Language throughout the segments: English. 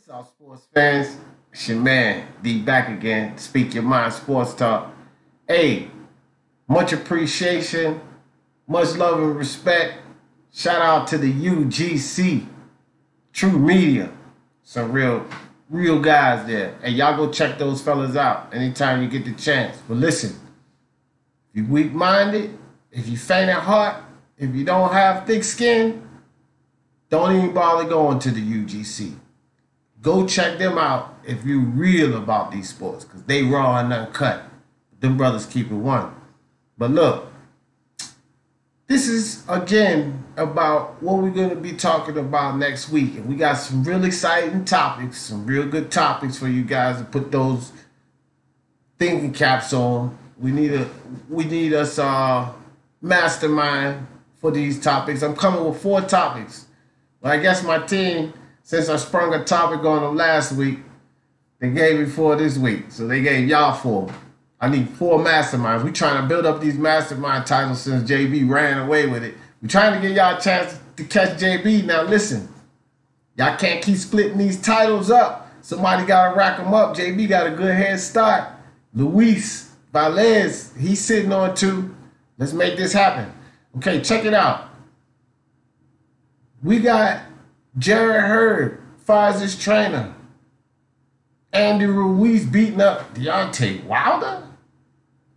What's up, sports fans? It's your man, D back again. Speak Your Mind Sports Talk. Hey, much appreciation, much love and respect. Shout out to the UGC, True Media. Some real guys there. Hey, y'all go check those fellas out anytime you get the chance. But listen, if you weak minded, if you faint at heart, if you don't have thick skin, don't even bother going to the UGC. Go check them out if you real about these sports, because they raw and uncut. Them brothers keep it one. But look, this is again about what we're going to be talking about next week. And we got some real exciting topics, some real good topics for you guys to put those thinking caps on. We need us mastermind for these topics. I'm coming with 4 topics. But I guess my team, since I sprung a topic on them last week, they gave me 4 this week. So they gave y'all 4. I need 4 masterminds. We trying to build up these mastermind titles since JB ran away with it. We trying to give y'all a chance to catch JB. Now listen, y'all can't keep splitting these titles up. Somebody got to rack them up. JB got a good head start. Luis Valez, he's sitting on 2. Let's make this happen. Okay, check it out. We got Jared Hurd fires his trainer. Andy Ruiz beating up Deontay Wilder.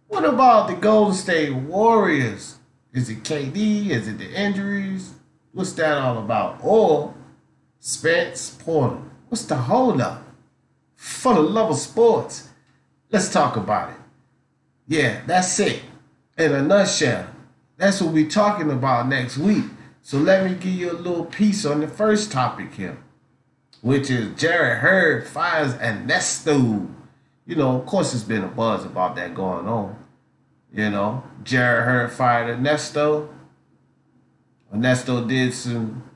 What about the Golden State Warriors? Is it KD? Is it the injuries? What's that all about? Or Spence Porter? What's the holdup? For the love of sports, let's talk about it. Yeah, that's it. In a nutshell, that's what we're talking about next week. So let me give you a little piece on the first topic here, which is Jared Hurd fires Ernesto. You know, of course, there's been a buzz about that going on. You know, Jared Hurd fired Ernesto. Ernesto did some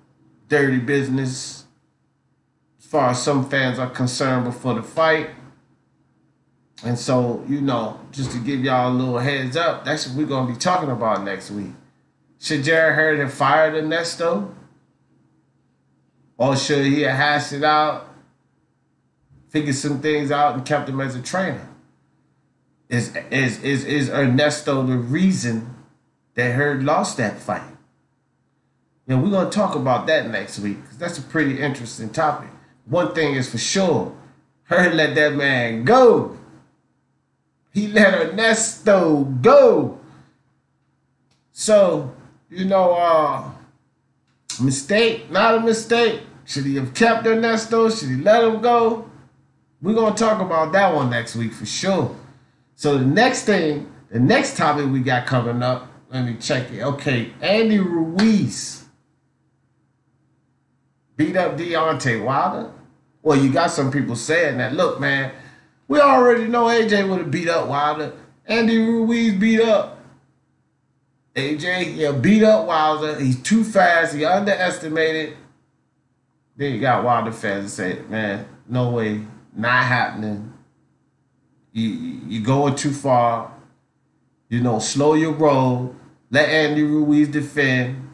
dirty business as far as some fans are concerned before the fight. And so, you know, just to give y'all a little heads up, that's what we're going to be talking about next week. Should Jared Hurd have fired Ernesto? Or should he have hashed it out, figured some things out, and kept him as a trainer? Is Ernesto the reason that Hurd lost that fight? You know, we're going to talk about that next week, because that's a pretty interesting topic. One thing is for sure, Hurd let that man go. He let Ernesto go. So, you know, mistake, not a mistake. Should he have kept Ernesto? Should he let him go? We're going to talk about that one next week for sure. So the next topic we got coming up, let me check it. Okay, Andy Ruiz beat up Deontay Wilder. Well, you got some people saying that, look, man, we already know AJ would have beat up Wilder. Andy Ruiz beat up AJ, yeah, beat up Wilder. He's too fast. He underestimated. Then you got Wilder fans that say, man, no way, not happening. You're going too far. You know, slow your roll. Let Andy Ruiz defend.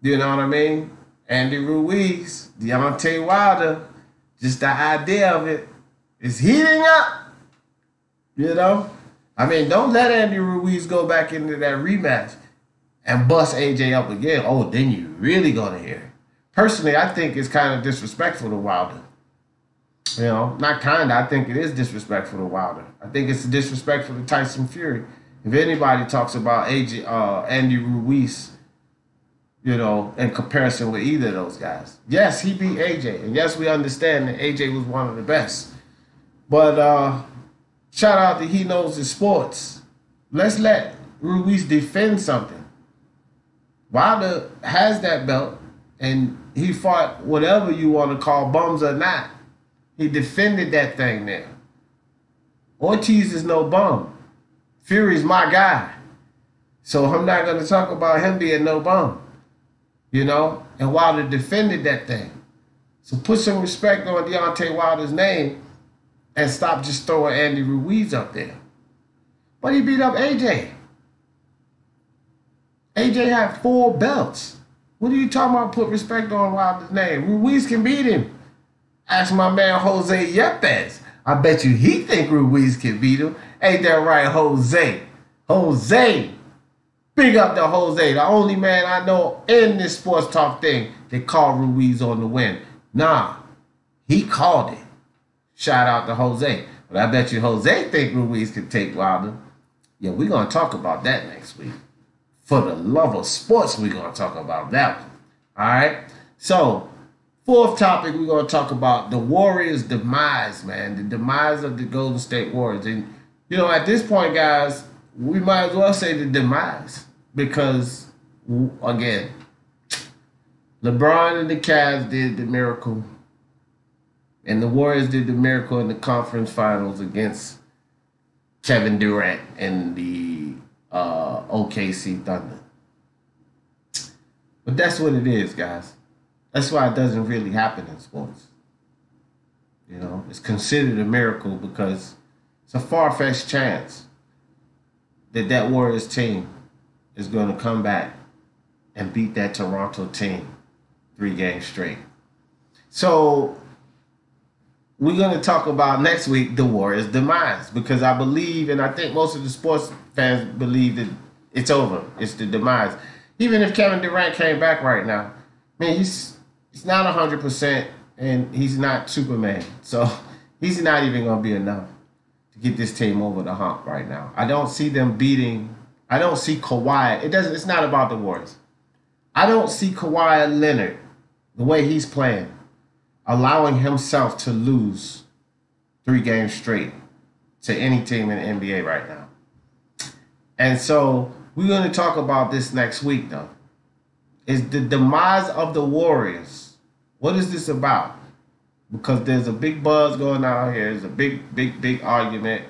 You know what I mean? Andy Ruiz, Deontay Wilder, just the idea of it is heating up. You know? I mean, don't let Andy Ruiz go back into that rematch and bust AJ up again. Oh, then you really gonna hear it. Personally, I think it's kind of disrespectful to Wilder. You know, not kind of. I think it is disrespectful to Wilder. I think it's disrespectful to Tyson Fury. If anybody talks about Andy Ruiz, you know, in comparison with either of those guys. Yes, he beat AJ. And yes, we understand that AJ was one of the best. But shout out to He Knows His Sports. Let's let Ruiz defend something. Wilder has that belt, and he fought whatever you want to call bums or not. He defended that thing there. Ortiz is no bum. Fury's my guy. So I'm not going to talk about him being no bum. You know? And Wilder defended that thing. So put some respect on Deontay Wilder's name and stop just throwing Andy Ruiz up there. But he beat up AJ. AJ had 4 belts. What are you talking about? Put respect on Wilder's name. Ruiz can beat him. Ask my man Jose Yepes. I bet you he think Ruiz can beat him. Ain't that right, Jose? Jose. Big up to Jose, the only man I know in this sports talk thing that called Ruiz on the win. Nah, he called it. Shout out to Jose. But I bet you Jose think Ruiz can take Wilder. Yeah, we're going to talk about that next week. For the love of sports, we're going to talk about that one. All right? So, fourth topic, we're going to talk about the Warriors' demise, man. The demise of the Golden State Warriors. And, you know, at this point, guys, we might as well say the demise. Because, again, LeBron and the Cavs did the miracle. And the Warriors did the miracle in the conference finals against Kevin Durant and the OKC Thunder. But that's what it is, guys. That's why it doesn't really happen in sports. You know, it's considered a miracle because it's a far-fetched chance that that Warriors team is going to come back and beat that Toronto team 3 games straight. So we're going to talk about next week the Warriors' demise because I believe, and I think most of the sports fans believe that it's over. It's the demise. Even if Kevin Durant came back right now, man, he's not 100% and he's not Superman. So he's not even going to be enough to get this team over the hump right now. I don't see them beating. I don't see Kawhi. It's not about the Warriors. I don't see Kawhi Leonard, the way he's playing, allowing himself to lose 3 games straight to any team in the NBA right now. And so we're going to talk about this next week, though. Is the demise of the Warriors. What is this about? Because there's a big buzz going on here. There's a big argument.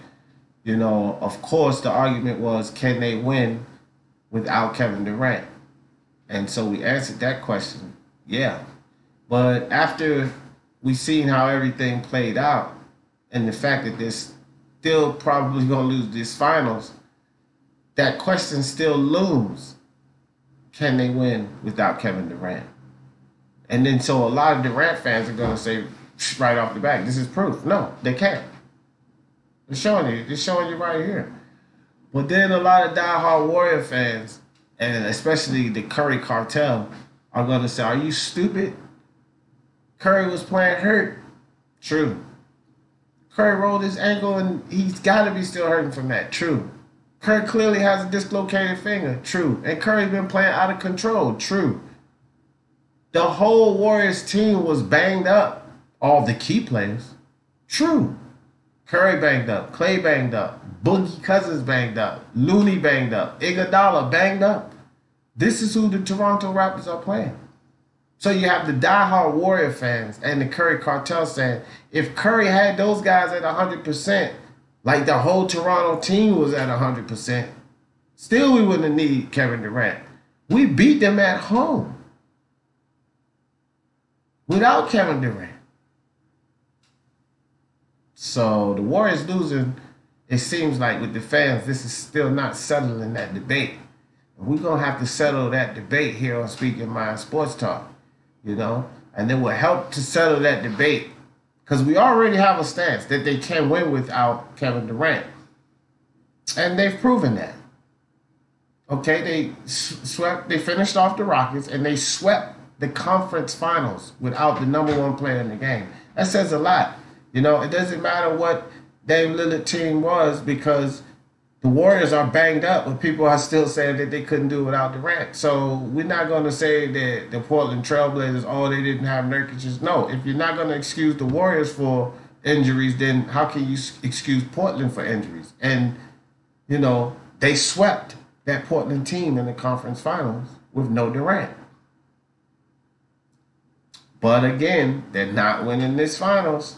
You know, of course, the argument was, can they win without Kevin Durant? And so we answered that question. Yeah. But after we seen how everything played out and the fact that they're still probably going to lose this finals, that question still looms. Can they win without Kevin Durant? And then so a lot of Durant fans are going to say right off the bat, this is proof. No, they can't. They're showing you right here. But then a lot of diehard Warrior fans, and especially the Curry cartel, are going to say, are you stupid? Curry was playing hurt. True. Curry rolled his ankle and he's got to be still hurting from that. True. Curry clearly has a dislocated finger. True. And Curry's been playing out of control. True. The whole Warriors team was banged up. All the key players. True. Curry banged up. Clay banged up. Boogie Cousins banged up. Looney banged up. Iguodala banged up. This is who the Toronto Raptors are playing. So you have the diehard Warrior fans and the Curry cartel saying, if Curry had those guys at 100%, like the whole Toronto team was at 100%, still we wouldn't need Kevin Durant. We beat them at home without Kevin Durant. So the Warriors losing, it seems like with the fans, this is still not settling that debate. And we're going to have to settle that debate here on Speaking Mind Sports Talk, you know, and it will help to settle that debate because we already have a stance that they can win without Kevin Durant. And they've proven that. Okay, they finished off the Rockets and they swept the conference finals without the number 1 player in the game. That says a lot. You know, it doesn't matter what Dame Lillard team was because the Warriors are banged up, but people are still saying that they couldn't do it without Durant. So we're not going to say that the Portland Trailblazers, oh, they didn't have Nurkic. No, if you're not going to excuse the Warriors for injuries, then how can you excuse Portland for injuries? And, you know, they swept that Portland team in the conference finals with no Durant. But again, they're not winning this finals.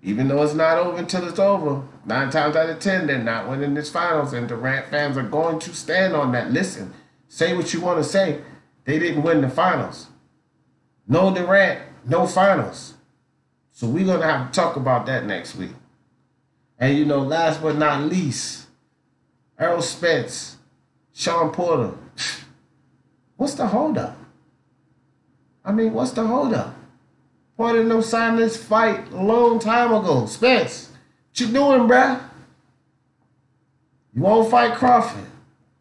Even though it's not over until it's over, 9 times out of 10, they're not winning this finals, and Durant fans are going to stand on that. Listen, say what you want to say. They didn't win the finals. No Durant, no finals. So we're going to have to talk about that next week. And, you know, last but not least, Errol Spence, Sean Porter. What's the holdup? I mean, what's the holdup? One of them signed this fight a long time ago. Spence, what you doing, bruh? You won't fight Crawford.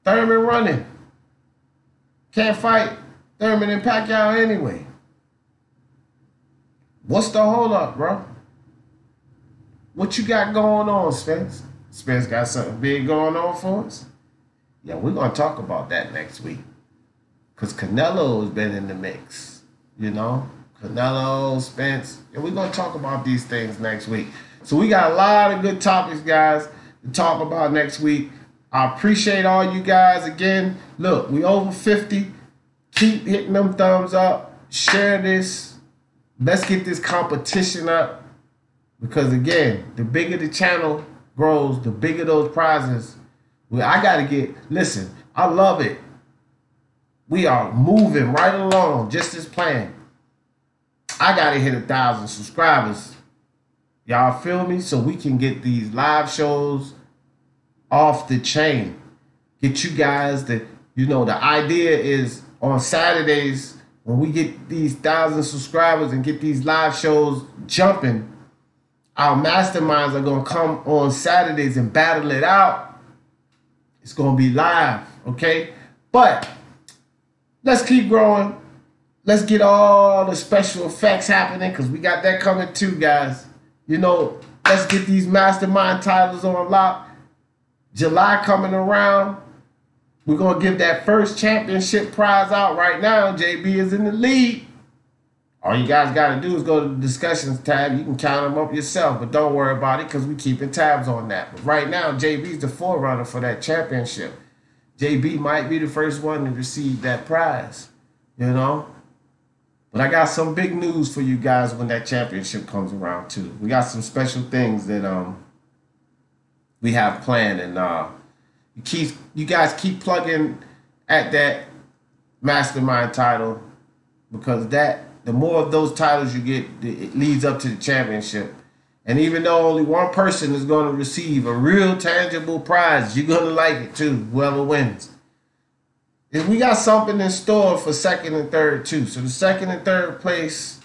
Thurman running. Can't fight Thurman and Pacquiao anyway. What's the hold up, bro? What you got going on, Spence? Spence got something big going on for us? Yeah, we're going to talk about that next week. Because Canelo has been in the mix, you know? Canelo, Spence. And we're going to talk about these things next week. So we got a lot of good topics, guys, to talk about next week. I appreciate all you guys. Again, look, we over 50. Keep hitting them thumbs up. Share this. Let's get this competition up. Because, again, the bigger the channel grows, the bigger those prizes. Well, I got to get, listen, I love it. We are moving right along, just as planned. I got to hit 1,000 subscribers. Y'all feel me? So we can get these live shows off the chain. Get you guys the, the idea is on Saturdays, when we get these 1,000 subscribers and get these live shows jumping, our masterminds are going to come on Saturdays and battle it out. It's going to be live, okay? But let's keep growing. Let's get all the special effects happening because we got that coming too, guys. Let's get these mastermind titles on lock. July coming around. We're going to give that first championship prize out right now. JB is in the lead. All you guys got to do is go to the discussions tab. You can count them up yourself, but don't worry about it because we're keeping tabs on that. But right now, JB's the forerunner for that championship. JB might be the first one to receive that prize, But I got some big news for you guys when that championship comes around too. We got some special things that we have planned, and you guys keep plugging at that mastermind title because the more of those titles you get, it leads up to the championship. And even though only one person is going to receive a real tangible prize, you're going to like it too, whoever wins. And we got something in store for second and third too. So the second and third place,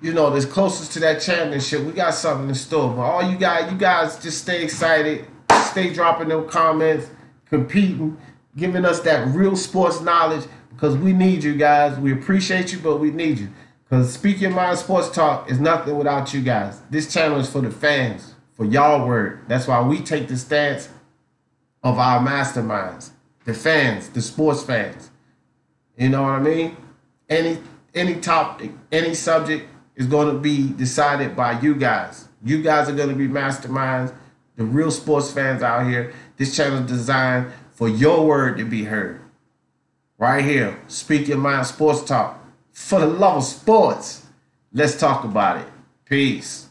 that's closest to that championship, we got something in store. But all you guys just stay excited, stay dropping them comments, competing, giving us that real sports knowledge because we need you guys. We appreciate you, but we need you. Because Speak Your Mind Sports Talk is nothing without you guys. This channel is for the fans, for y'all word. That's why we take the stance of our masterminds. The fans, the sports fans. You know what I mean? Any topic, any subject is going to be decided by you guys. You guys are going to be masterminds, the real sports fans out here. This channel is designed for your word to be heard. Right here, Speak Your Mind Sports Talk. For the love of sports, let's talk about it. Peace.